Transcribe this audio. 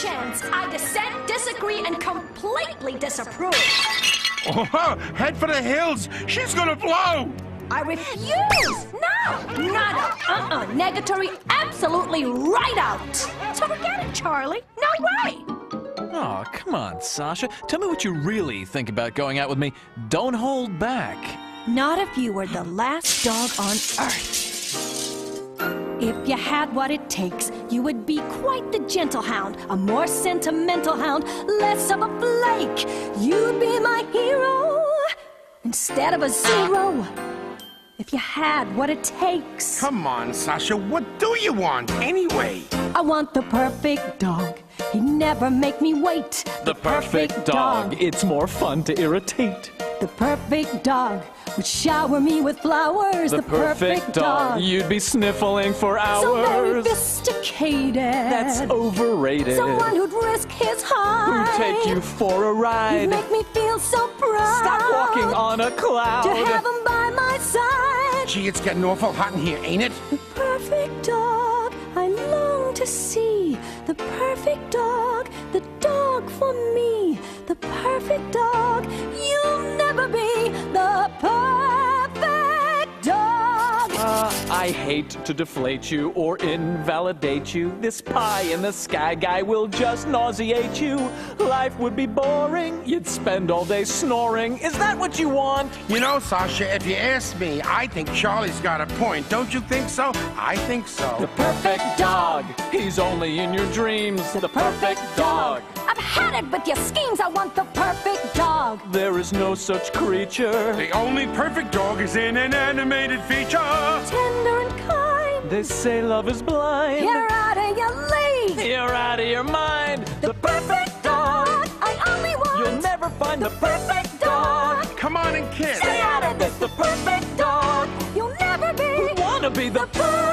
chance. I dissent, disagree, and completely disapprove. Oh, head for the hills. She's gonna blow. I refuse! No! Nada! Negatory, absolutely right out! So forget it, Charlie. No way! Oh, come on, Sasha. Tell me what you really think about going out with me. Don't hold back. Not if you were the last dog on Earth. If you had what it takes, you would be quite the gentle hound, a more sentimental hound, less of a flake. You'd be my hero instead of a zero. If you had what it takes. Come on, Sasha. What do you want anyway? I want the perfect dog. He'd never make me wait. The perfect dog. It's more fun to irritate. The perfect dog would shower me with flowers. The perfect dog. You'd be sniffling for hours. So very sophisticated. That's overrated. Someone who'd risk his hide. Who'd take you for a ride. You'd make me feel so proud. Stop walking on a cloud. To have him by my side. Gee, it's getting awful hot in here, ain't it? The perfect dog I long to see. The perfect dog, the dog for me. The perfect dog, you'll never be the perfect dog. I hate to deflate you or invalidate you. This pie in the sky guy will just nauseate you. Life would be boring. You'd spend all day snoring. Is that what you want? You know, Sasha, if you ask me, I think Charlie's got a point. Don't you think so? I think so. The perfect dog. He's only in your dreams. The perfect dog. I've had it with your schemes. I want the perfect dog. There is no such creature. The only perfect dog is in an animated feature. Tender and kind. They say love is blind. You're out of your league. You're out of your mind. The perfect dog. I only want. You'll never find the perfect dog. Come on and kiss. Stay out of this. The perfect dog. You'll never be. Wanna be the perfect